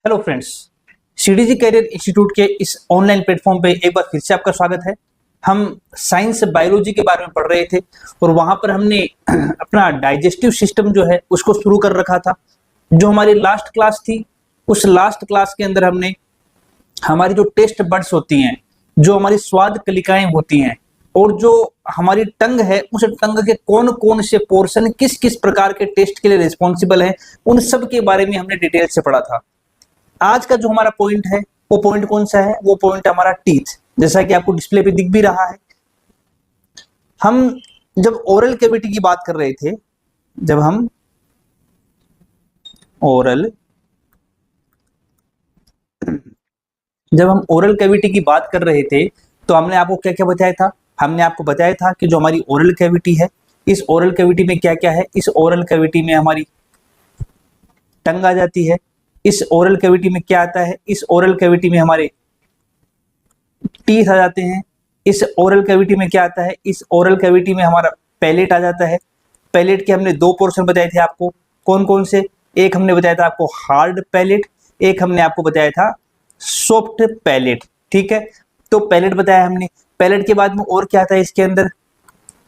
Hello friends, CDG career institute के इस online platform पे एक बार फिर से आपका स्वागत है। हम साइंस बायोलॉजी के बारे में पढ़ रहे थे और वहां पर हमने अपना डाइजेस्टिव सिस्टम जो है उसको शुरू कर रखा था। जो हमारी लास्ट क्लास थी, उस लास्ट क्लास के अंदर हमने हमारी जो टेस्ट बड्स होती हैं, जो हमारी स्वाद कलिकाएं होती हैं और जो हमारी टंग है, उस टंग के कौन कौन से पोर्शन किस किस प्रकार के टेस्ट के लिए रिस्पॉन्सिबल है, उन सब के बारे में हमने डिटेल से पढ़ा था। आज का जो हमारा पॉइंट है वो पॉइंट कौन सा है? वो पॉइंट हमारा टीथ, जैसा कि आपको डिस्प्ले पे दिख भी रहा है। हम जब ओरल कैविटी की बात कर रहे थे, जब हम ओरल कैविटी की बात कर रहे थे तो हमने आपको क्या क्या बताया था? हमने आपको बताया था कि जो हमारी ओरल कैविटी है, इस ओरल कैविटी में क्या क्या है। इस ओरल कैविटी में हमारी टंग आ जाती है। इस ओरल कैविटी में क्या आता है? इस ओरल कैविटी में हमारे टीथ आ जाते हैं। इस ओरल कैविटी में क्या आता है? इस ओरल कैविटी में हमारा पैलेट आ जाता है। पैलेट के हमने दो पोर्शन बताए थे आपको, कौन कौन से? एक हमने बताया था आपको हार्ड पैलेट, एक हमने आपको बताया था सॉफ्ट पैलेट। ठीक है, तो पैलेट बताया हमने। पैलेट के बाद में और क्या आता है इसके अंदर?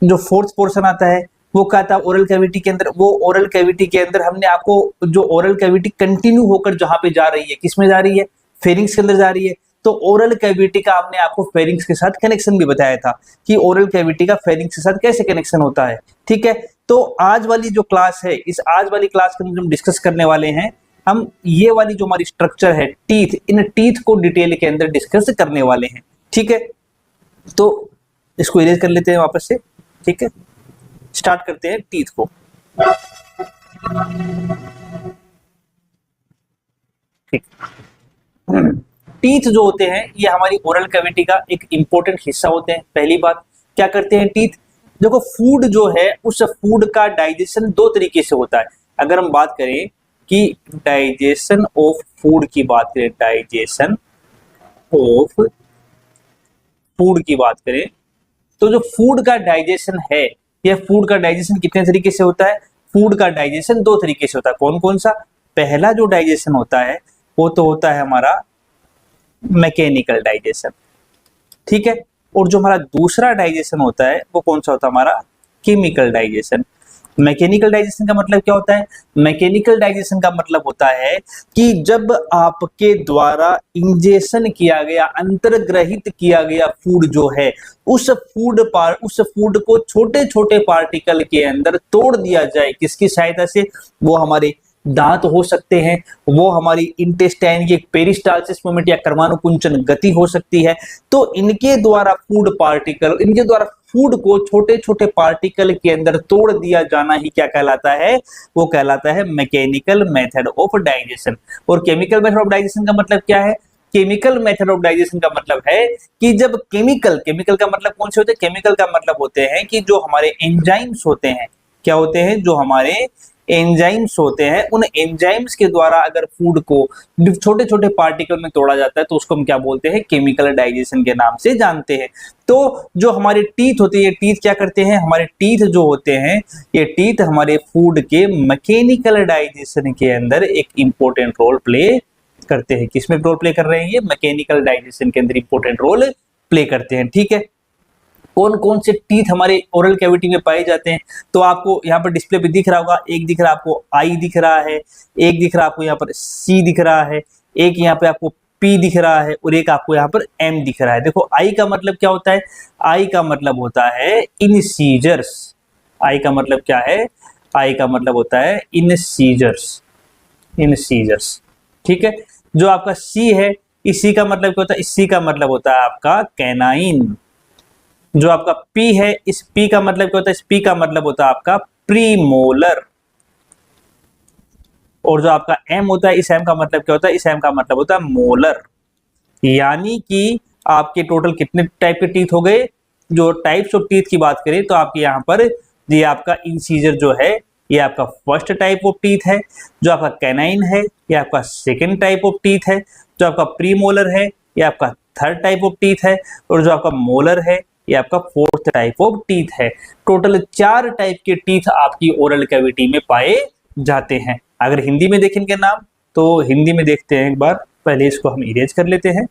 जो फोर्थ पोर्शन आता है वो क्या था ओरल कैविटी के अंदर? वो ओरल कैविटी के अंदर हमने आपको जो ओरल कैविटी कंटिन्यू होकर जहां पे जा रही है, किसमें जा रही है? फेरिंग्स के अंदर जा रही है। तो ओरल कैविटी का हमने आपको फेरिंग्स के साथ कनेक्शन भी बताया था कि ओरल कैविटी का फेरिंग्स के साथ कैसे कनेक्शन होता है। ठीक है, तो आज वाली जो क्लास है, इस आज वाली क्लास के अंदर हम डिस्कस करने वाले हैं, हम ये वाली जो हमारी स्ट्रक्चर है टीथ, इन टीथ को डिटेल के अंदर डिस्कस करने वाले हैं। ठीक है, तो इसको इरेज कर लेते हैं वापस से। ठीक है, स्टार्ट करते हैं टीथ को। ठीक, टीथ जो होते हैं ये हमारी ओरल कैविटी का एक इंपॉर्टेंट हिस्सा होते हैं। पहली बात, क्या करते हैं टीथ? देखो, फूड जो है उस फूड का डाइजेशन दो तरीके से होता है। अगर हम बात करें कि डाइजेशन ऑफ फूड की बात करें, डाइजेशन ऑफ फूड की बात करें, तो जो फूड का डाइजेशन है, यह फूड का डाइजेशन कितने तरीके से होता है? फूड का डाइजेशन दो तरीके से होता है। कौन कौन सा? पहला जो डाइजेशन होता है वो तो होता है हमारा मैकेनिकल डाइजेशन। ठीक है, और जो हमारा दूसरा डाइजेशन होता है वो कौन सा होता है? हमारा केमिकल डाइजेशन। मैकेनिकल डाइजेशन का मतलब क्या होता है? मैकेनिकल डाइजेशन का मतलब होता है कि जब आपके द्वारा इंजेक्शन किया गया, अंतर्ग्रहित किया गया फूड जो है, उस फूड को छोटे छोटे पार्टिकल के अंदर तोड़ दिया जाए। किसकी सहायता से? वो हमारे दांत हो सकते हैं, वो हमारी इंटेस्टाइन की पेरिस्टालसिस मूवमेंट या कर्मानुकुंचन गति हो सकती है। तो इनके द्वारा फूड को छोटे छोटे पार्टिकल के अंदर तोड़ दिया जाना ही क्या कहलाता है? वो कहलाता है मैकेनिकल मेथड ऑफ डाइजेशन। और केमिकल मेथड ऑफ डाइजेशन का मतलब क्या है? केमिकल मेथड ऑफ डाइजेशन का मतलब है कि जब केमिकल का मतलब कौन से होते हैं? केमिकल का मतलब होते हैं कि जो हमारे एंजाइम्स होते हैं, क्या होते हैं? जो हमारे एंजाइम्स होते हैं, उन एंजाइम्स के द्वारा अगर फूड को छोटे छोटे पार्टिकल में तोड़ा जाता है तो उसको हम क्या बोलते हैं? केमिकल डाइजेशन के नाम से जानते हैं। तो जो हमारे टीथ होते हैं, ये टीथ क्या करते हैं? हमारे टीथ जो होते हैं, ये टीथ हमारे फूड के मैकेनिकल डाइजेशन के अंदर एक इंपॉर्टेंट रोल प्ले करते हैं। किसमें रोल प्ले कर रहे हैं? ये मैकेनिकल डाइजेशन के अंदर इंपॉर्टेंट रोल प्ले करते हैं। ठीक है, कौन कौन से टीथ हमारे ओरल कैविटी में पाए जाते हैं? तो आपको यहाँ पर डिस्प्ले पे दिख रहा होगा, एक दिख रहा है आपको आई दिख रहा है, एक दिख रहा है आपको यहाँ पर सी दिख रहा है, एक यहाँ पे आपको पी दिख रहा है और एक आपको यहाँ पर एम दिख रहा है। देखो, आई का मतलब क्या होता है? आई का मतलब होता है इनसीजर्स। आई का मतलब क्या है? आई का मतलब होता है इनसीजर्स। इनसीजर्स, ठीक है। जो आपका सी है, इस सी का मतलब क्या होता है? इस सी का मतलब होता है आपका कैनाइन। जो आपका P है, इस P का मतलब क्या होता है? इस P का मतलब होता है आपका प्रीमोलर। और जो आपका M होता है, इस M का मतलब क्या होता है? इस M का मतलब होता है मोलर। यानी कि आपके टोटल कितने टाइप के टीथ हो गए? जो टाइप्स ऑफ टीथ की बात करें तो आपके यहाँ पर ये आपका इंसीजर जो है, ये आपका फर्स्ट टाइप ऑफ टीथ है। जो आपका कैनाइन है, ये आपका सेकेंड टाइप ऑफ टीथ है। जो आपका प्रीमोलर है, ये आपका थर्ड टाइप ऑफ टीथ है। और जो आपका मोलर है, ये आपका फोर्थ टाइप ऑफ टीथ है। टोटल 4 टाइप के टीथ आपकी ओरल कैविटी में पाए जाते हैं। अगर हिंदी में देखें इनके नाम, तो हिंदी में देखते हैं एक बार, पहले इसको हम इरेज कर लेते हैं।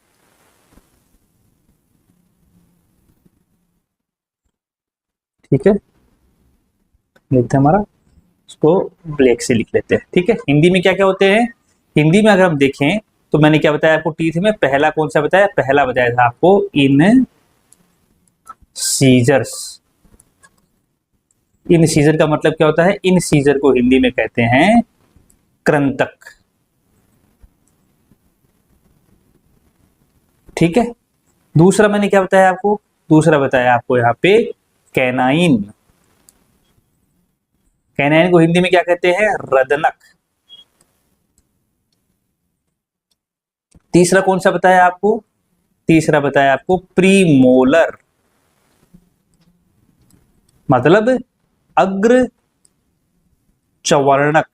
ठीक है, लिखते हैं हमारा, इसको ब्लैक से लिख लेते हैं। ठीक है, हिंदी में क्या क्या होते हैं, हिंदी में अगर हम देखें तो मैंने क्या बताया आपको, टीथ में पहला कौन सा बताया, पहला बताया था आपको इन सीजर्स। इन सीजर का मतलब क्या होता है, इन सीजर को हिंदी में कहते हैं कृंतक। ठीक है, दूसरा मैंने क्या बताया आपको, दूसरा बताया आपको यहाँ पे कैनाइन। कैनाइन को हिंदी में क्या कहते हैं, रदनक। तीसरा कौन सा बताया आपको, तीसरा बताया आपको प्रीमोलर, मतलब अग्र चवर्णक।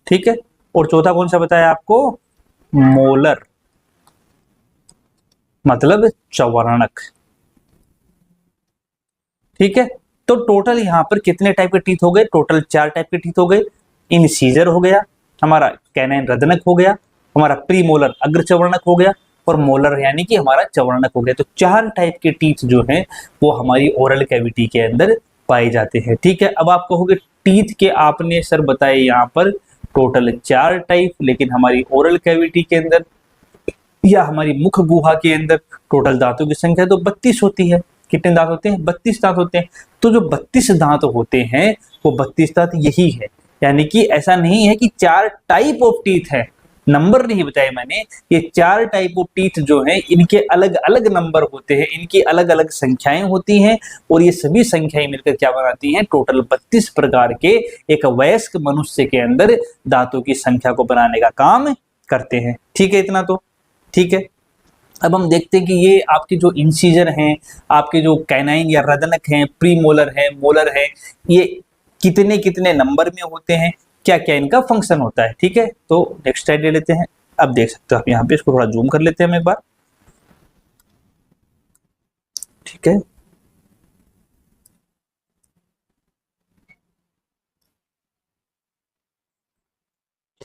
ठीक है, और चौथा कौन सा बताया आपको, मोलर, मतलब चवर्णक। ठीक है, तो टोटल यहां पर कितने टाइप के टीथ हो गए, टोटल 4 टाइप के टीथ हो गए। इनसीजर हो गया, हमारा कैनाइन रदनक हो गया, हमारा प्रीमोलर अग्र चवर्णक हो गया, और मोलर यानी कि हमारा चवर्णक हो गया। तो 4 टाइप के टीथ जो हैं वो हमारी ओरल कैविटी के अंदर पाए जाते हैं। ठीक है, अब आप कहोगे टीथ के आपने सर बताए यहाँ पर टोटल 4 टाइप, लेकिन हमारी ओरल कैविटी के अंदर या हमारी मुख गुहा के अंदर टोटल दांतों की संख्या तो 32 होती है। कितने दांत होते हैं, 32 दांत होते हैं। तो जो 32 दांत होते हैं वो 32 दांत यही है, यानी कि ऐसा नहीं है कि 4 टाइप ऑफ टीथ है, नंबर नहीं बताए मैंने। ये 4 टाइप ऑफ टीथ जो हैं इनके अलग अलग नंबर होते हैं, इनकी अलग अलग संख्याएं होती हैं, और ये सभी संख्याएं मिलकर क्या बनाती हैं, टोटल 32 प्रकार के एक वयस्क मनुष्य के अंदर दांतों की संख्या को बनाने का काम करते हैं। ठीक है, इतना तो ठीक है। अब हम देखते हैं कि ये आपके जो इंसीजर हैं, आपके जो कैनाइन या रदनक हैं, प्रीमोलर हैं, मोलर हैं, ये कितने कितने नंबर में होते हैं, क्या क्या इनका फंक्शन होता है। ठीक है, तो नेक्स्ट स्लाइड ले लेते हैं। अब देख सकते हो आप यहाँ पे, इसको थोड़ा जूम कर लेते हैं हम एक बार। ठीक है,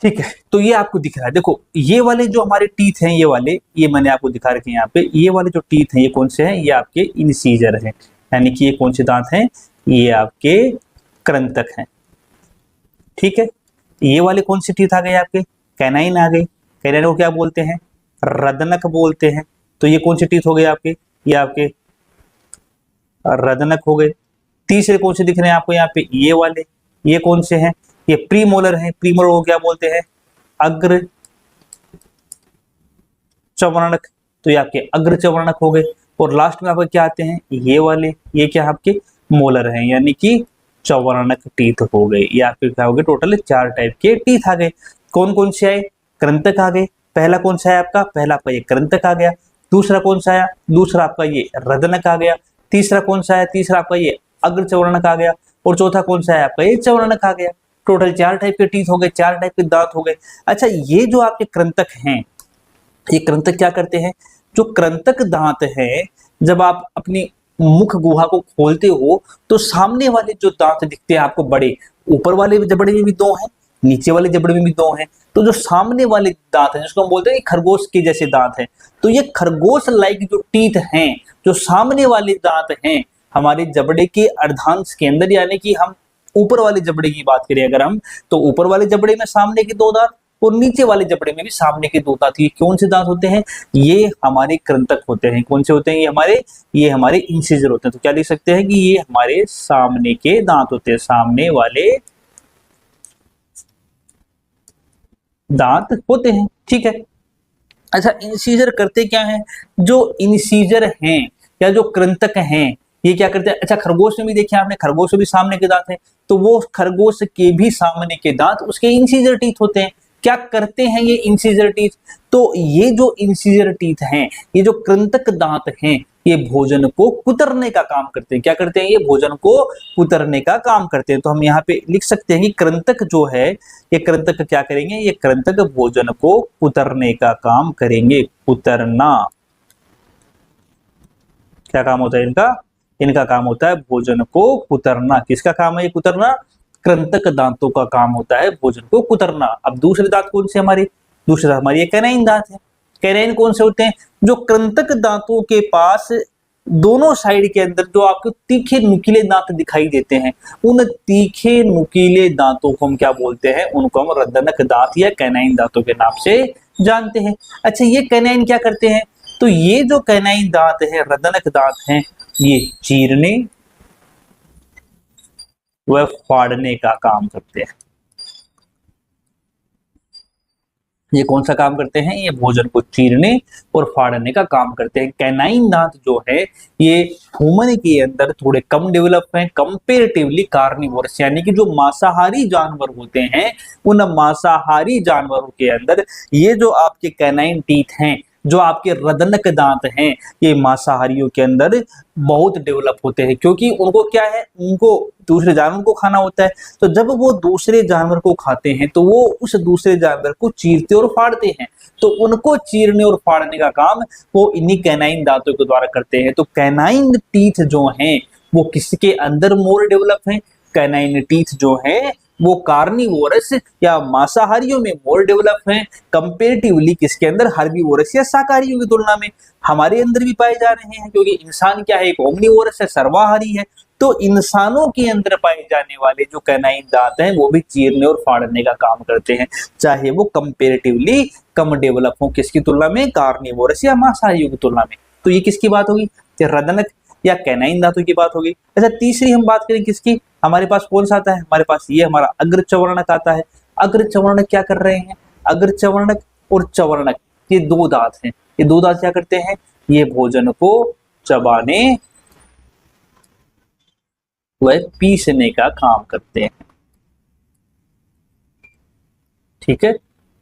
ठीक है, तो ये आपको दिख रहा है, देखो ये वाले जो हमारे टीथ हैं, ये वाले, ये मैंने आपको दिखा रखे हैं यहाँ पे, ये वाले जो टीथ हैं ये कौन से हैं, ये आपके इनसीजर हैं, यानी कि ये कौन से दांत हैं, ये आपके कृंतक हैं। ठीक है, ये वाले कौन से टीथ आ गए आपके, कैनाइन आ गई। कैनाइन को क्या बोलते हैं, रदनक बोलते हैं। तो ये कौन से टीथ हो गए आपके, ये आपके रदनक हो गए। तीसरे कौन से दिख रहे हैं आपको यहाँ पे, ये वाले, ये कौन से हैं, ये प्रीमोलर हैं। प्रीमोलर को क्या बोलते हैं, अग्र चवर्णक। तो ये आपके अग्र चवर्णक हो गए। और लास्ट में आपके क्या आते हैं, ये वाले, ये क्या आपके मोलर हैं, यानी कि चवर्णक टीथ हो गए। ये आपके क्या हो गए, टोटल 4 टाइप के टीथ आ गए। कौन कौन से आए, कृंतक आ गए। पहला कौन सा है आपका, पहला आपका ये कृंतक आ गया। दूसरा कौन सा आया, दूसरा आपका ये रदनक आ गया। तीसरा कौन सा है, तीसरा आपका ये अग्र चवर्णक आ गया। और चौथा कौन सा है आपका, ये चवर्णक आ गया। टोटल 4 टाइप के टीथ हो गए, 4 टाइप के दांत हो गए। अच्छा, ये जो आपके कृंतक हैं, ये कृंतक क्या करते हैं, जो कृंतक दांत हैं, जब आप अपनी मुख गुहा को खोलते हो तो सामने वाले जो दांत दिखते हैं आपको बड़े, ऊपर वाले जबड़े में भी 2 हैं, नीचे वाले जबड़े में भी 2 हैं। तो जो सामने वाले दांत हैं जिसको हम बोलते हैं खरगोश के जैसे दांत हैं, तो ये खरगोश लाइक जो टीथ हैं, जो सामने वाले दांत हैं हमारे जबड़े के अर्धांश के अंदर, यानी कि हम ऊपर वाले जबड़े की बात करें अगर हम, तो ऊपर वाले जबड़े में सामने के 2 दांत और नीचे वाले जबड़े में भी सामने के 2 दांत। ये कौन से दांत होते हैं, ये हमारे कृंतक होते हैं। कौन से होते हैं, ये हमारे इंसिजर होते हैं। तो क्या लिख सकते हैं कि ये हमारे सामने के दांत होते हैं, सामने वाले दांत होते हैं। ठीक है, अच्छा इंसीजर करते क्या हैं, जो इंसीजर हैं या जो कृंतक हैं ये क्या करते हैं, अच्छा खरगोश में भी देखिए आपने, खरगोश में भी सामने के दांत हैं, तो वो खरगोश के भी सामने के दांत उसके इंसीजर टीथ होते हैं। क्या करते हैं ये इंसीजर टीथ, तो ये जो इंसीजर टीथ हैं, ये जो कृंतक दांत हैं, ये भोजन को कुतरने का काम करते हैं। क्या करते हैं, ये भोजन को कुतरने का काम करते हैं। तो हम यहाँ पे लिख सकते हैं कि कृंतक जो है, ये कृंतक क्या करेंगे, ये कृंतक भोजन को कुतरने का काम करेंगे। कुतरना क्या काम होता है इनका, इनका काम होता है भोजन को कुतरना। किसका काम है ये कुतरना, कृंतक दांतों का काम होता है भोजन को कुतरना। अब दूसरे दांत कौन से हमारे, दूसरे दांत हमारे ये कैनाइन दांत है। कैनाइन कौन से होते हैं, जो कृंतक दांतों के पास दोनों साइड के अंदर जो आपको तीखे नुकीले दांत दिखाई देते हैं, उन तीखे नुकीले दांतों को हम क्या बोलते हैं, उनको हम रदनक दांत या कैनाइन दांतों के नाम से जानते हैं। अच्छा, ये कैनाइन क्या करते हैं, तो ये जो कैनाइन दांत है, रदनक दांत हैं, ये चीरने व फाड़ने का काम करते हैं। ये कौन सा काम करते हैं, ये भोजन को चीरने और फाड़ने का काम करते हैं। कैनाइन दांत जो है ये ह्यूमन के अंदर थोड़े कम डेवलप हैं कंपेरेटिवली कार्निवोरस, यानी कि जो मांसाहारी जानवर होते हैं, उन मांसाहारी जानवरों के अंदर ये जो आपके कैनाइन टीथ हैं, जो आपके रदनक दांत हैं, ये मांसाहारियों के अंदर बहुत डेवलप होते हैं, क्योंकि उनको क्या है, उनको दूसरे जानवर को खाना होता है। तो जब वो दूसरे जानवर को खाते हैं तो वो उस दूसरे जानवर को चीरते और फाड़ते हैं, तो उनको चीरने और फाड़ने का काम वो इन्हीं कैनाइन दांतों के द्वारा करते हैं। तो कैनाइन टीथ जो हैं वो किसके अंदर मोर डेवलप हैं, कैनाइन टीथ जो हैं वो कार्निवोरस या मांसाहारियों में मोर डेवलप हैं कंपेरेटिवली किसके अंदर, हर्बीवोरस या शाकाहारियों की तुलना में हमारे अंदर भी पाए जा रहे हैं, क्योंकि इंसान क्या है, एक ओमनीवोरस है, सर्वाहारी है। तो इंसानों के अंदर पाए जाने वाले जो कैनाइन दांत हैं वो भी चीरने और फाड़ने का काम करते हैं, चाहे वो कंपेरेटिवली कम डेवलप हो किसकी तुलना में, कार्निवोरस या मांसाहारियों की तुलना में। तो ये किसकी बात होगी, रदनक या कैनाइन दांतों की बात होगी। अच्छा, तीसरी हम बात करें किसकी, हमारे पास कौन सा आता है, हमारे पास ये हमारा अग्रचवर्णक आता है। अग्रचवर्णक क्या कर रहे हैं, अग्रचवर्णक और चवर्णक ये दो दांत हैं, ये दो दांत क्या करते हैं, ये भोजन को चबाने व पीसने का काम करते हैं। ठीक है,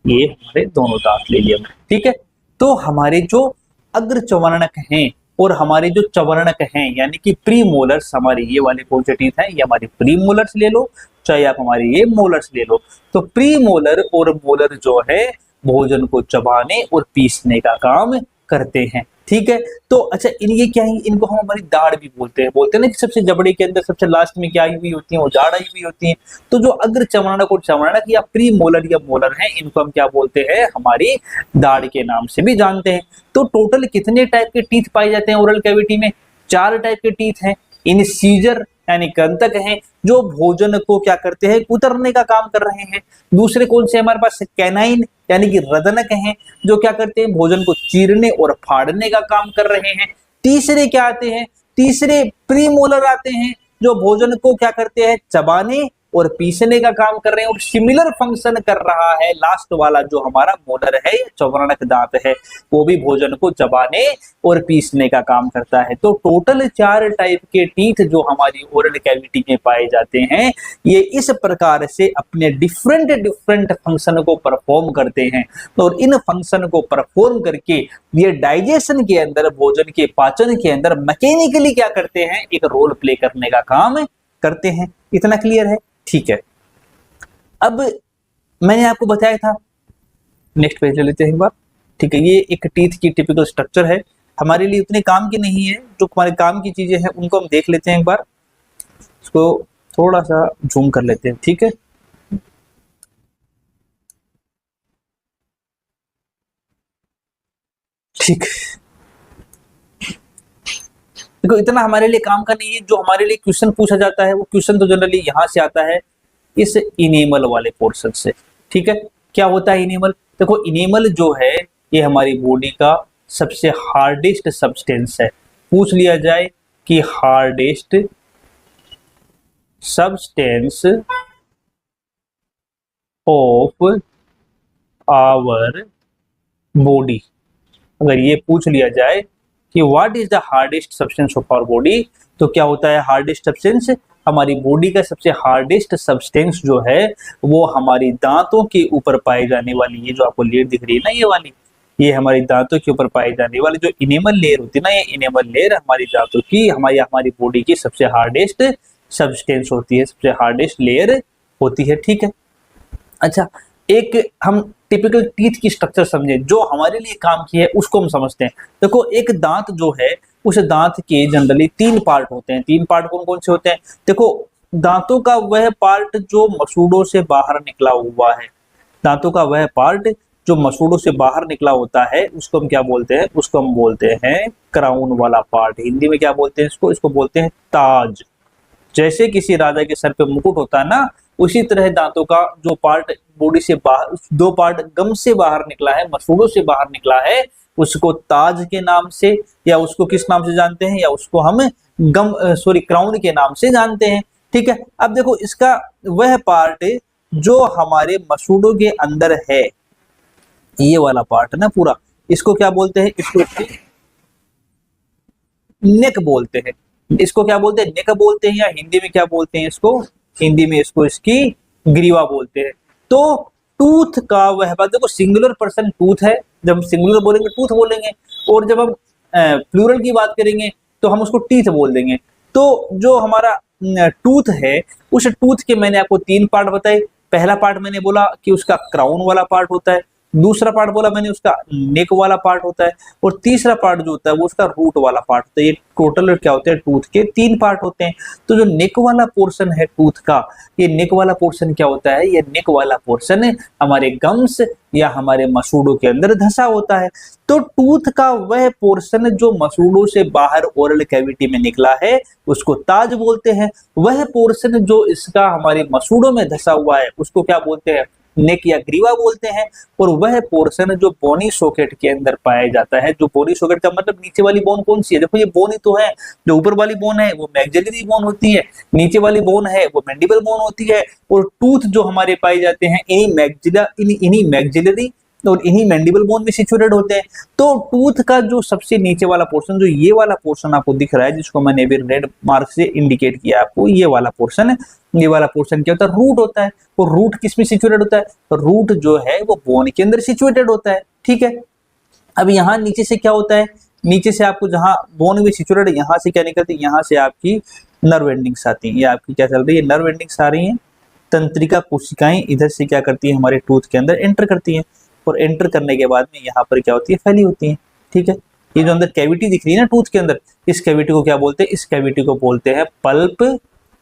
ये हमारे दोनों दांत ले लिए हमने। ठीक है, तो हमारे जो अग्रचवर्णक हैं और हमारे जो चवर्णक हैं, यानी कि प्री मोलर्स, हमारे ये वाले कौन से टीथ हैं, ये हमारे प्री मोलर्स ले लो, चाहे आप हमारे ये मोलर्स ले लो। तो प्री मोलर और मोलर जो है भोजन को चबाने और पीसने का काम करते हैं। ठीक है, तो अच्छा, ये क्या है, इनको हम हमारी दाढ़ भी बोलते हैं ना, कि सबसे जबड़े के अंदर सबसे लास्ट में क्या आई हुई होती है, वो दाढ़ आई हुई होती है। तो जो अग्र चवर्णक और चवर्णक या प्री मोलर या मोलर हैं, इनको हम क्या बोलते हैं, हमारी दाढ़ के नाम से भी जानते हैं। तो टोटल कितने टाइप के टीथ पाए जाते हैं ओरल कैविटी में, 4 टाइप के टीथ हैं। इनसीजर यानी कृंतक हैं, जो भोजन को क्या करते हैं, कुतरने का काम कर रहे हैं। दूसरे कौन से हमारे पास, कैनाइन यानी कि रदनक हैं, जो क्या करते हैं, भोजन को चीरने और फाड़ने का काम कर रहे हैं। तीसरे क्या आते हैं, तीसरे प्रीमोलर आते हैं, जो भोजन को क्या करते हैं, चबाने और पीसने का काम कर रहे हैं, और सिमिलर फंक्शन कर रहा है लास्ट वाला जो हमारा मोलर है, चवर्णक दांत है, वो भी भोजन को चबाने और पीसने का काम करता है। तो टोटल 4 टाइप के टीथ जो हमारी ओरल कैविटी में पाए जाते हैं, ये इस प्रकार से अपने डिफरेंट फंक्शन को परफॉर्म करते हैं, और इन फंक्शन को परफॉर्म करके ये डाइजेशन के अंदर, भोजन के पाचन के अंदर मैकेनिकली क्या करते हैं, एक रोल प्ले करने का काम करते हैं। इतना क्लियर है? ठीक है, अब मैंने आपको बताया था, नेक्स्ट पेज ले लेते हैं एक बार। ठीक है, ये एक टीथ की टिपिकल स्ट्रक्चर है, हमारे लिए उतने काम की नहीं है, जो हमारे काम की चीजें हैं उनको हम देख लेते हैं एक बार। इसको थोड़ा सा जूम कर लेते हैं। ठीक है, ठीक, देखो इतना हमारे लिए काम का नहीं है। जो हमारे लिए क्वेश्चन पूछा जाता है, वो क्वेश्चन तो जनरली यहां से आता है, इस इनेमल वाले पोर्शन से। ठीक है, क्या होता है इनेमल, देखो इनेमल जो है ये हमारी बॉडी का सबसे हार्डेस्ट सब्सटेंस है। पूछ लिया जाए कि hardest substance of our body, अगर ये पूछ लिया जाए कि what is the hardest substance of our body, तो क्या होता है हार्डेस्ट सब्सटेंस, हमारी बॉडी का सबसे हार्डेस्ट सब्सटेंस जो है वो हमारी दांतों के ऊपर पाई जाने वाली, ये जो आपको लेयर दिख रही है ना, ये वाली, ये हमारी दांतों के ऊपर पाई जाने वाली जो इनेमल लेयर होती है ना, ये इनेमल लेयर हमारी दांतों की, हमारी बॉडी की सबसे हार्डेस्ट सब्सटेंस होती है, सबसे हार्डेस्ट लेयर होती है। ठीक है, अच्छा, एक हम टिपिकल टीथ की स्ट्रक्चर समझे जो हमारे लिए काम की है, उसको हम समझते हैं। देखो एक दांत जो है, उस दांत के जनरली 3 पार्ट होते हैं। 3 पार्ट कौन कौन से होते हैं, देखो दांतों का वह पार्ट जो मसूड़ों से बाहर निकला हुआ है, दांतों का वह पार्ट जो मसूड़ों से बाहर निकला होता है उसको हम क्या बोलते हैं, उसको हम बोलते हैं क्राउन वाला पार्ट। हिंदी में क्या बोलते हैं इसको, इसको बोलते हैं ताज। जैसे किसी राजा के सर पे मुकुट होता है ना, उसी तरह दांतों का जो पार्ट बॉडी से बाहर, दो पार्ट गम से बाहर निकला है, मसूड़ों से बाहर निकला है, उसको ताज के नाम से, या उसको किस नाम से जानते हैं, या उसको हम क्राउन के नाम से जानते हैं। ठीक है, अब देखो इसका वह पार्ट जो हमारे मसूड़ों के अंदर है, ये वाला पार्ट ना पूरा, इसको क्या बोलते हैं, इसको नेक बोलते हैं। इसको क्या बोलते हैं, नेक बोलते हैं, या हिंदी में क्या बोलते हैं इसको, हिंदी में इसको इसकी ग्रीवा बोलते हैं। तो टूथ का वह भाग, देखो सिंगुलर पर्सन टूथ है, जब हम सिंगुलर बोलेंगे टूथ बोलेंगे, और जब हम प्लूरल की बात करेंगे तो हम उसको टीथ बोल देंगे। तो जो हमारा टूथ है, उस टूथ के मैंने आपको 3 पार्ट बताए। पहला पार्ट मैंने बोला कि उसका क्राउन वाला पार्ट होता है, दूसरा पार्ट बोला मैंने उसका नेक वाला पार्ट होता है, और तीसरा पार्ट जो होता है वो उसका रूट वाला पार्ट होता है। ये टोटल क्या होते हैं, टूथ के 3 पार्ट होते हैं। तो जो नेक वाला पोर्शन है टूथ का, ये नेक वाला पोर्शन क्या होता है, ये नेक वाला पोर्शन हमारे गम्स या हमारे मसूड़ों के अंदर धंसा होता है। तो टूथ का वह पोर्शन जो मसूड़ों से बाहर ओरल कैविटी में निकला है उसको ताज बोलते हैं। वह पोर्शन जो इसका हमारे मसूड़ों में धंसा हुआ है उसको क्या बोलते हैं, नेक या ग्रीवा बोलते हैं। और वह पोर्शन जो बोनी सॉकेट के अंदर पाया जाता है, जो बोनी सॉकेट का मतलब नीचे वाली बोन कौन सी है, देखो ये बोन ही तो है, जो ऊपर वाली बोन है वो मैक्सिलरी बोन होती है, नीचे वाली बोन है वो मैंडिबल बोन होती है, और टूथ जो हमारे पाए जाते हैं इन्हीं मैक्सिलरी और इन्हीं मैंडिबल बोन में सिचुएटेड होते हैं। तो टूथ का जो सबसे नीचे वाला पोर्शन, जो ये वाला पोर्शन आपको दिख रहा है, जिसको मैंने अभी रेड मार्क से इंडिकेट किया आपको, ये वाला पोर्शन है, ये वाला पोर्शन क्या होता है, रूट होता है। और रूट किस में सिचुएटेड होता है, रूट जो है वो बोन के अंदर सिचुएटेड होता है। ठीक है, अब यहाँ नीचे से क्या होता है, नीचे से आपको जहाँ बोन में सिचुएटेड है यहाँ से क्या निकलती है, यहाँ से आपकी नर्व एंडिंग्स आती है। ये आपकी क्या चल रही है, नर्व एंडिंग्स आ रही है। तंत्रिका कोशिकाएं इधर से क्या करती है, हमारे टूथ के अंदर एंटर करती है, और एंटर करने के बाद में यहाँ पर क्या होती है, फैली होती है। ठीक है, ये जो अंदर कैविटी दिख रही है ना टूथ के अंदर, इस कैविटी को क्या बोलते हैं, इस कैविटी को बोलते हैं पल्प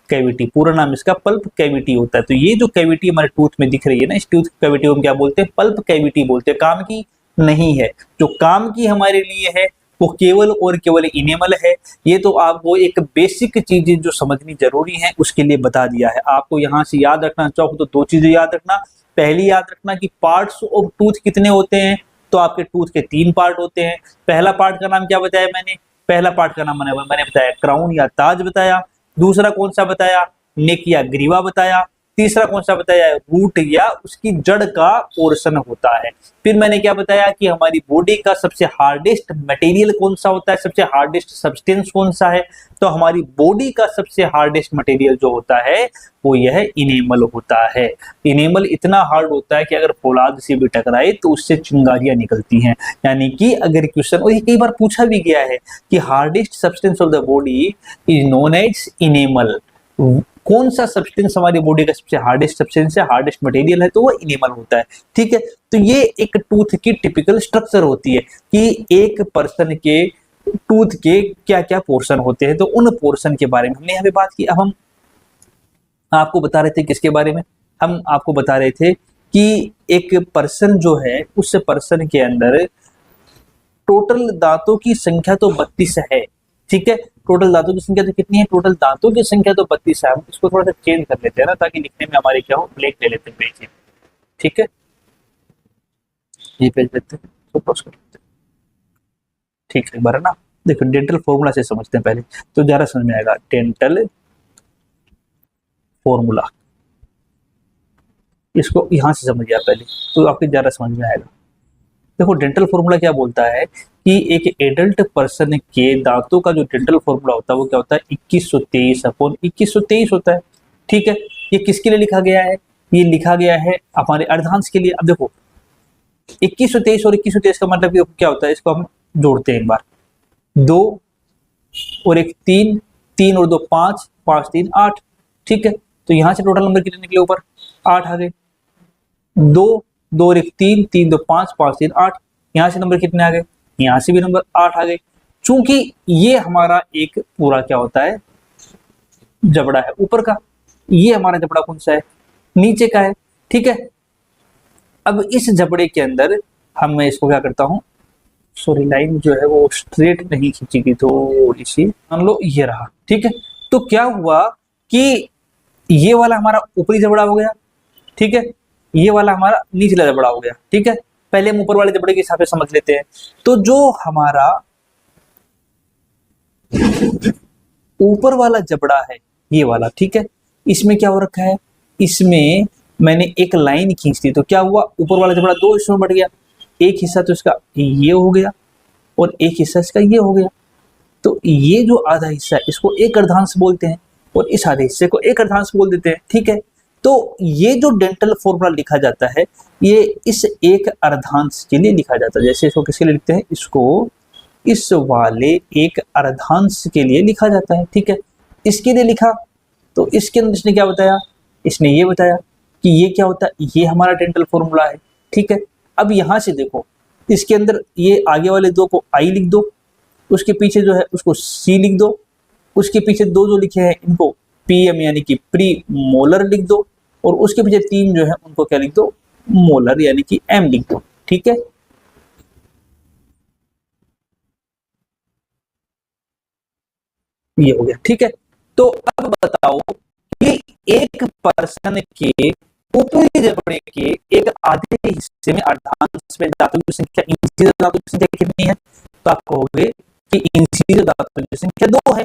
कैविटी। पूरा नाम इसका पल्प कैविटी होता है। तो ये जो कैविटी हमारे टूथ में दिख रही है ना, इस टूथ कैविटी को हम क्या बोलते हैं, पल्प कैविटी बोलते हैं। काम की नहीं है, जो काम की हमारे लिए है वो केवल और केवल इनेमल है। ये तो आपको एक बेसिक चीजें जो समझनी जरूरी है उसके लिए बता दिया है। आपको यहाँ से याद रखना चाहो तो 2 चीजें याद रखना। पहली याद रखना कि पार्ट्स ऑफ टूथ कितने होते हैं, तो आपके टूथ के 3 पार्ट होते हैं। पहला पार्ट का नाम क्या बताया मैंने, पहला पार्ट का नाम मैंने बताया क्राउन या ताज बताया। दूसरा कौन सा बताया, नेक या ग्रीवा बताया। तीसरा कौन सा बताया, रूट या उसकी जड़ का पोर्शन होता है। फिर मैंने क्या बताया कि हमारी बॉडी का सबसे हार्डेस्ट मटेरियल कौन सा होता है, सबसे हार्डेस्ट सब्सटेंस कौन सा है। तो हमारी बॉडी का सबसे हार्डेस्ट मटेरियल जो होता है वो यह इनेमल होता है। इनेमल इतना हार्ड होता है कि अगर फौलाद से भी टकराए तो उससे चिंगारियां निकलती हैं। यानी कि अगर क्वेश्चन, और ये कई बार पूछा भी गया है कि hardest substance of the body is known as enamel. कौन सा सब्सटेंस हमारी बॉडी का सबसे हार्डेस्ट सब्सटेंस है, हार्डेस्ट मटेरियल है, तो वो इनेमल होता है। ठीक है, तो ये एक टूथ की टिपिकल स्ट्रक्चर होती है कि एक पर्सन के टूथ के क्या क्या पोर्शन होते हैं। तो उन पोर्शन के बारे में हमने यहाँ पे बात की। अब हम आपको बता रहे थे किसके बारे में, हम आपको बता रहे थे कि एक पर्सन जो है उस पर्सन के अंदर टोटल दांतों की संख्या तो 32 है। ठीक है, टोटल दांतों की संख्या तो कितनी है, टोटल दांतों की संख्या तो 32 है। हम इसको थोड़ा सा चेंज कर लेते हैं ना, ताकि लिखने में हमारे क्या हो, ब्लैक ले लेते हैं पेज। ठीक है, ये पेज लेते हैं, तो क्रॉस कर लेते हैं। ठीक है, एक बार है ना, देखो डेंटल फॉर्मूला से समझते हैं पहले, तो ज्यादा समझ में आएगा। डेंटल फॉर्मूला, इसको यहां से समझिए पहले, तो आपको ज्यादा समझ में आएगा। देखो डेंटल फॉर्मूला क्या बोलता है कि एक एडल्ट पर्सन के दांतों का जो डेंटल फॉर्मूला होता है वो क्या होता है, 2123/2123 होता है। ठीक है, ये किसके लिए लिखा गया है, ये लिखा गया है हमारे अर्धांश के लिए। अब देखो 2123 और 2123 का मतलब क्या होता है, इसको हम जोड़ते हैं एक बार। 2 और 1 3, 3 और 2 5, 5 3 8। ठीक है, तो यहां से टोटल नंबर कितने निकले, ऊपर 8 आ गए। 2 2 और 1 3, 3 2 5, 5 3 8। यहाँ से नंबर कितने आ गए, यहाँ से भी नंबर 8 आ गए। चूंकि ये हमारा एक पूरा क्या होता है, जबड़ा है ऊपर का, ये हमारा जबड़ा कौन सा है, नीचे का है, ठीक है। अब इस जबड़े के अंदर मैं इसको क्या करता हूं, सॉरी लाइन जो है वो स्ट्रेट नहीं खींची थोड़ी सी, मान लो ये रहा, ठीक है। तो क्या हुआ कि ये वाला हमारा ऊपरी जबड़ा हो गया, ठीक है, ये वाला हमारा निचला जबड़ा हो गया, ठीक है। पहले हम ऊपर वाले जबड़े के हिसाब से समझ लेते हैं। तो जो हमारा ऊपर वाला जबड़ा है ये वाला, ठीक है, इसमें क्या हो रखा है, इसमें मैंने एक लाइन खींच दी, तो क्या हुआ, ऊपर वाला जबड़ा दो हिस्सों में बट गया, एक हिस्सा तो इसका ये हो गया और एक हिस्सा इसका ये हो गया। तो ये जो आधा हिस्सा है इसको एक अर्धांश बोलते हैं और इस आधे हिस्से को एक अर्धांश बोल देते हैं, ठीक है। तो ये जो डेंटल फॉर्मूला लिखा जाता है ये इस एक अर्धांश के लिए लिखा जाता है। जैसे इसको किसके लिए लिखते हैं, इसको इस वाले एक अर्धांश के लिए लिखा जाता है, ठीक है। इसके लिए लिखा तो इसके अंदर इसने क्या बताया, इसने ये बताया कि ये क्या होता है, ये हमारा डेंटल फॉर्मूला है, ठीक है। अब यहां से देखो, इसके अंदर ये आगे वाले दो को आई लिख दो, उसके पीछे जो है उसको सी लिख दो, उसके पीछे दो जो लिखे हैं इनको पीएम यानी कि प्री मोलर लिख दो, और उसके पीछे तीन जो है उनको क्या लिख दो, मोलर यानी कि एम लिख दो, ठीक है। ये हो गया, ठीक है। तो अब बताओ कि एक पर्सन के ऊपरी जबड़े के एक आधे हिस्से में अर्धांश में दांतों की संख्या, इंसीजर दांतों की संख्या कितनी है, तो आप कहोगे कि इंसीजर दांतों की संख्या 2 है,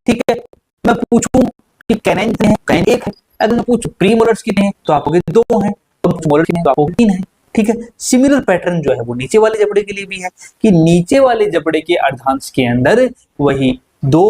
ठीक है। मैं पूछूं कि कैनाइन कितने हैं, कैनाइन 1 है। अगर मैं पूछूं प्री मोलर्स कितने हैं तो आप कहोगे 2 हैं, तो मोलर कितने हैं तो आप कहोगे 3 है, ठीक है। सिमिलर पैटर्न जो है वो नीचे वाले जबड़े के लिए भी है कि नीचे वाले जबड़े के अर्धांश के अंदर वही 2,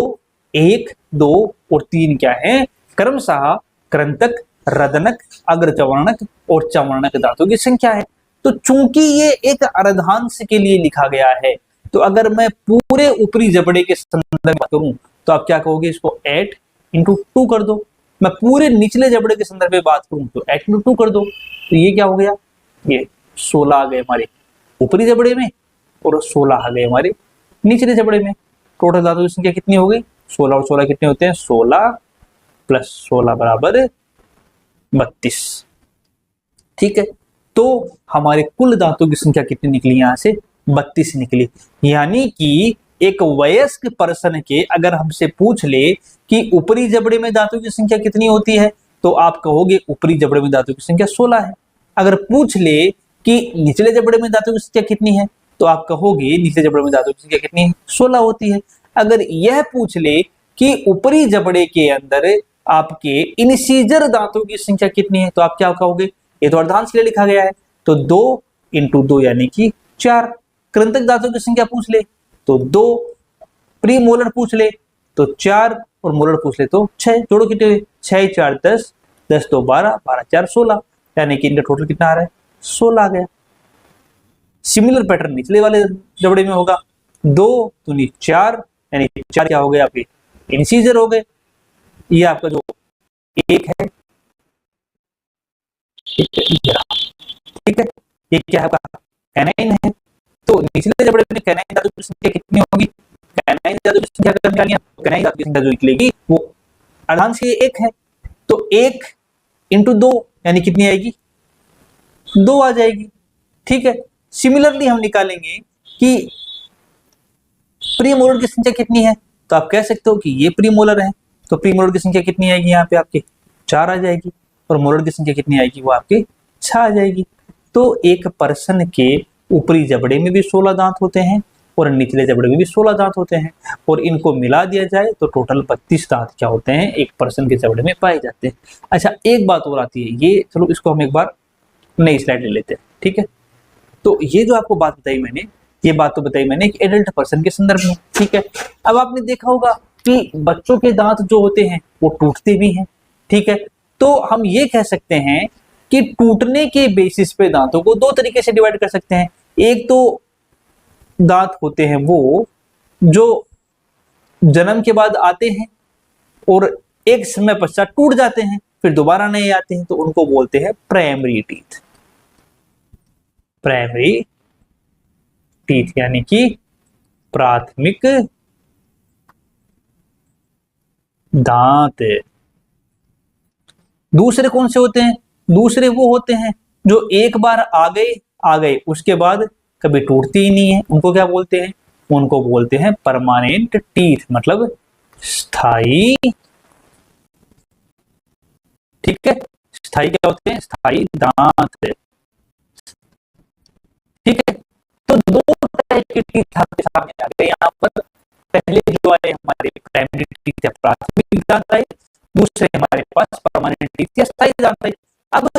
1, 2 और 3 क्या है, क्रमशः कृंतक, रदनक, अग्रचवर्णक और चवर्णक दांतों की संख्या है। तो चूंकि ये एक अर्धांश के लिए लिखा गया है, तो अगर मैं पूरे ऊपरी जबड़े के संदर्भ में बात करूं तो आप क्या कहोगे, इसको 8 इंटू 2 कर दो। मैं पूरे निचले जबड़े के संदर्भ में बात करूं तो 8 इंटू 2 कर दो, तो ये क्या हो गया, ये 16 आ गए हमारे ऊपरी जबड़े में और 16 आ गए हमारे निचले जबड़े में। टोटल दांतों की संख्या कितनी हो गई, 16 और 16 कितने होते हैं, 16 प्लस 16 बराबर 32, ठीक है। तो हमारे कुल दांतों की संख्या कितनी निकली, यहां से 32 निकली। यानी कि एक वयस्क पर्सन के अगर हमसे पूछ ले कि ऊपरी जबड़े में दांतों की संख्या कितनी होती है, तो आप कहोगे ऊपरी जबड़े में दांतों की संख्या 16 है। अगर पूछ ले कि निचले जबड़े में दांतों की संख्या कितनी है, तो आप कहोगे निचले जबड़े में दांतों की संख्या कितनी है, 16 होती है। अगर यह पूछ ले कि ऊपरी जबड़े के अंदर आपके इनसीजर दांतों की संख्या कितनी है, तो आप क्या कहोगे, ये तो अर्धांश के लिए लिखा गया है, तो 2 इंटू 2 यानी कि 4। कृंतक दांतों की संख्या पूछ ले तो 2, प्री मोलर पूछ ले तो 4 और मोलर पूछ ले तो 6। जोड़ो कितने, 6 4 10, 10 2 12, 12 4 16, यानी कि इनका टोटल कितना आ रहा है, 16 आ गया। सिमिलर पैटर्न निचले वाले जबड़े में होगा, 2 दूनी 4, यानी 4 क्या हो गए आपके इंसीजर हो गए। ये आपका जो 1 है, ठीक है, ये क्या है आपका कैनाइन है। तो निचले जबड़े में कैनाइन दांतों की संख्या कितनी होगी, कैनाइन दांतों की संख्या अगर निकालनी है, कैनाइन दांतों की संख्या जो निकलेगी वो अर्धांश के 1 है, तो 1 इंटू 2 यानी कितनी आएगी, 2 आ जाएगी, ठीक है। सिमिलरली हम निकालेंगे कि प्री मोलर की संख्या कितनी है, तो आप कह सकते हो कि ये प्री मोलर है, तो प्री मोलर की संख्या कितनी आएगी, यहाँ पे आपके 4 आ जाएगी, और मोलर की संख्या कितनी आएगी, वो आपके 6 आ जाएगी। तो एक पर्सन के ऊपरी जबड़े में भी 16 दांत होते हैं और निचले जबड़े में भी 16 दांत होते हैं, और इनको मिला दिया जाए तो टोटल 32 दांत क्या होते हैं, एक पर्सन के जबड़े में पाए जाते हैं। अच्छा, एक बात और आती है, ये चलो इसको हम एक बार नई स्लाइड ले लेते हैं, ठीक है। तो ये जो आपको बात बताई मैंने, ये बात तो बताई मैंने एक एडल्ट पर्सन के संदर्भ में, ठीक है। अब आपने देखा होगा कि बच्चों के दांत जो होते हैं वो टूटते भी हैं, ठीक है। तो हम ये कह सकते हैं कि टूटने के बेसिस पे दांतों को 2 तरीके से डिवाइड कर सकते हैं। एक तो दांत होते हैं वो जो जन्म के बाद आते हैं और एक समय पश्चात टूट जाते हैं, फिर दोबारा नए आते हैं, तो उनको बोलते हैं प्राइमरी टीथ। प्राइमरी टीथ यानी कि प्राथमिक दांत, दूसरे कौन से होते हैं? दूसरे वो होते हैं जो एक बार आ गए उसके बाद कभी टूटती ही नहीं है, उनको क्या बोलते हैं? उनको बोलते हैं परमानेंट टीथ, मतलब स्थायी। ठीक है, स्थायी क्या होते हैं? स्थायी दांत। ठीक है, तो दो टाइप के टीथ आपके सामने आ गए यहाँ पर। पहले जो आए हमारे प्राइमरी टीथ या प्राथमिक दांत आए, दूसरे हमारे पास परमानेंट टीथ या स्थायी दांत आए। अब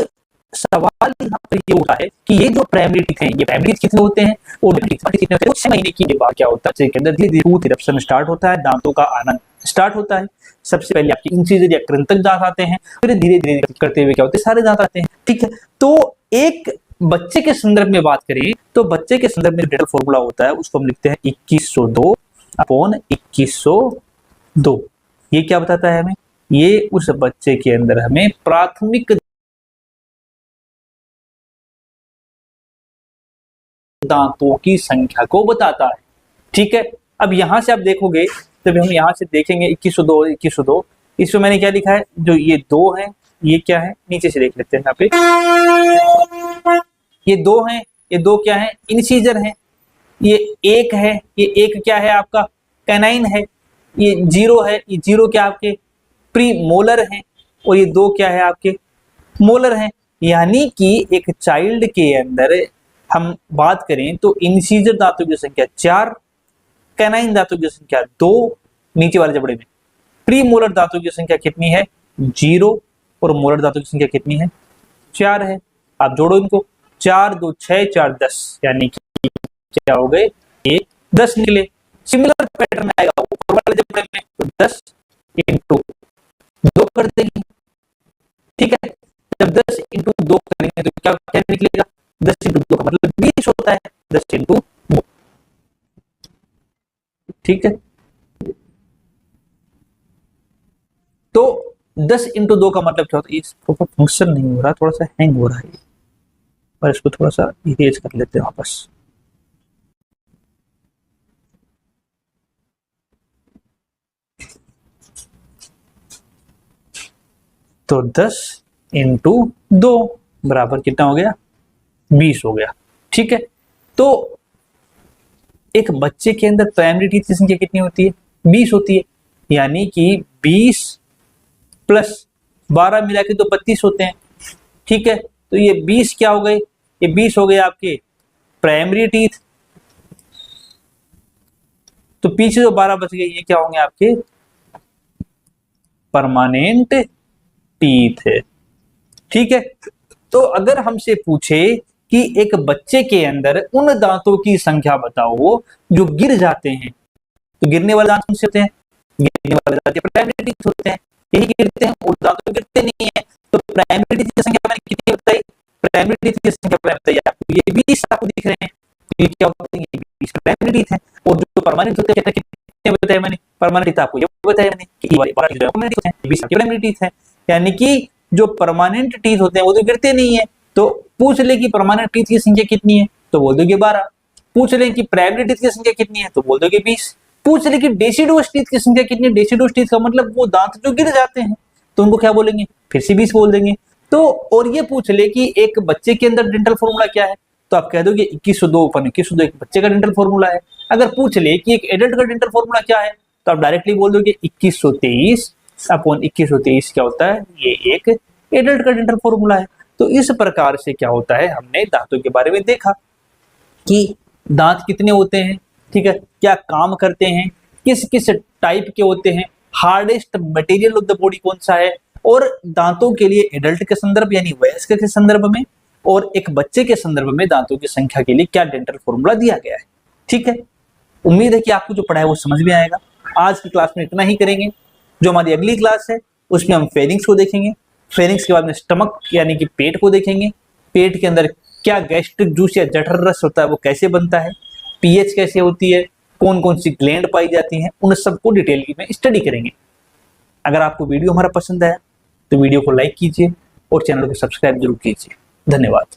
सवाल यहाँ पर ये उठा है कि ये जो प्राइमरी टीथ हैं, ये प्राइमरी टीथ कितने होते हैं और कितने होते हैं? 6 महीने की बाद क्या होता है, के अंदर धीरे धीरे टूथ इरप्शन स्टार्ट होता है, दांतों का आना स्टार्ट होता है। सबसे पहले आपके इंसिजर या कृंतक दांत आते हैं, फिर धीरे धीरे करते हुए क्या होते हैं? सारे दांत आते हैं। ठीक है, तो एक बच्चे के संदर्भ में बात करें तो बच्चे के संदर्भ में डेंटल फॉर्मूला होता है, उसको हम लिखते हैं 2102 अपॉन 2102। ये क्या बताता है हमें? ये उस बच्चे के अंदर हमें प्राथमिक दांतों की संख्या को बताता है। ठीक है, अब यहां से आप देखोगे, जब हम यहां से देखेंगे 2102 इसमें मैंने क्या लिखा है? जो ये 2 है, ये क्या है? नीचे से देख लेते हैं यहाँ पे, ये 2 है, ये 2 क्या है? इंसीजर है। ये 1 है, ये 1 क्या है? आपका कैनाइन है। ये 0 है, ये 0 क्या आपके प्री मोलर है, और ये 2 क्या है? आपके मोलर है। यानी कि एक चाइल्ड के अंदर हम बात करें तो इंसीजर दांतों की संख्या 4, कैनाइन दांतों की संख्या 2 नीचे वाले जबड़े में, प्री मोलर दांतों की संख्या कितनी है? 0, और मोलर दांतों की संख्या कितनी है? 4 है। आप जोड़ो इनको, 4 2 6 4 10, यानी कि क्या हो गए? ये 10 निकले। सिमिलर पैटर्न आएगा ऊपर वाले जबड़े में, तो 10 इंटू 2 कर देंगे। ठीक है, जब 10 इंटू 2 करेंगे तो क्या क्या निकलेगा? 10 इंटू 2 का मतलब 20 होता है, 10 इंटू 2। ठीक है, तो 10 इंटू 2 का मतलब क्या होता है? इस प्रॉपर फंक्शन नहीं हो रहा, थोड़ा सा हैंग हो रहा है, पर इसको थोड़ा सा इरेज कर लेते हैं वापस। तो 10 इंटू 2 बराबर कितना हो गया? 20 हो गया। ठीक है, तो एक बच्चे के अंदर प्राइमरी टीथ की संख्या कितनी होती है? 20 होती है। यानी कि 20 प्लस 12 मिला के तो 32 होते हैं। ठीक है, तो ये 20 क्या हो गए? ये 20 हो गए आपके प्राइमरी टीथ, तो पीछे जो 12 बच गए ये क्या होंगे? आपके परमानेंट टीथ है। ठीक है, तो अगर हमसे पूछे कि एक बच्चे के अंदर उन दांतों की संख्या बताओ जो गिर जाते हैं, तो गिरने वाले दांत कौन से होते हैं? गिरने वाले दांत प्राइमरी टीथ होते हैं, यही गिरते हैं, और दांत तो गिरते नहीं है। तो प्राइमरी टीथ की संख्या मैंने कितनी बताई? प्राइमरी टीथ की संख्या मैंने बताई आपको, ये 20 आपको दिख रहे हैं, ये क्या होते हैं? ये 20 प्राइमरी टीथ है। और जो परमानेंट होते हैं कितने बताए मैंने? परमानेंट टीथ आपको ये बताया मैंने कि ये वाले परमानेंट टीथ हैं, 20 आपके प्राइमरी टीथ हैं। यानी कि जो परमानेंट टीथ होते हैं वो तो गिरते नहीं है। तो पूछ ले कि परमानेंट टीथ की संख्या कितनी है, तो बोल दोगे 12। पूछ ले कि प्राइमरी टीथ की संख्या कितनी है, तो बोल दोगे 20। पूछ ले कि डेसिडुअस टीथ की संख्या कितनी है, डेसिडुअस टीथ का मतलब वो दांत जो गिर जाते हैं, तो उनको क्या बोलेंगे? फिर से 20 बोल देंगे। तो और ये पूछ ले कि एक बच्चे के अंदर डेंटल फॉर्मूला क्या है, तो आप कह दोगे 2102 अपन 2102 एक बच्चे का डेंटल फॉर्मूला है। अगर पूछ ले कि एक एडल्ट का डेंटल फॉर्मूला क्या है, तो आप डायरेक्टली बोल दोगे 2123 अपॉन 2123 क्या होता है? ये एक एडल्ट का डेंटल फॉर्मूला है। तो इस प्रकार से क्या होता है, हमने दांतों के बारे में देखा कि दांत कितने होते हैं, ठीक है, क्या काम करते हैं, किस किस टाइप के होते हैं, hardest material of the body कौन सा है, और दांतों के लिए एडल्ट के संदर्भ यानी वयस्क के संदर्भ में और एक बच्चे के संदर्भ में दांतों की संख्या के लिए क्या डेंटल फॉर्मूला दिया गया है। ठीक है, उम्मीद है कि आपको जो पढ़ा है वो समझ में आएगा। आज की क्लास में इतना ही करेंगे। जो हमारी अगली क्लास है उसमें हम फेरिंग्स को देखेंगे, फेरिंग्स के बाद में स्टमक यानी कि पेट को देखेंगे, पेट के अंदर क्या गैस्ट्रिक जूस या जठर रस होता है वो कैसे बनता है, पीएच कैसे होती है, कौन कौन सी ग्लैंड पाई जाती हैं, उन सबको डिटेल में स्टडी करेंगे। अगर आपको वीडियो हमारा पसंद आया तो वीडियो को लाइक कीजिए और चैनल को सब्सक्राइब जरूर कीजिए। धन्यवाद।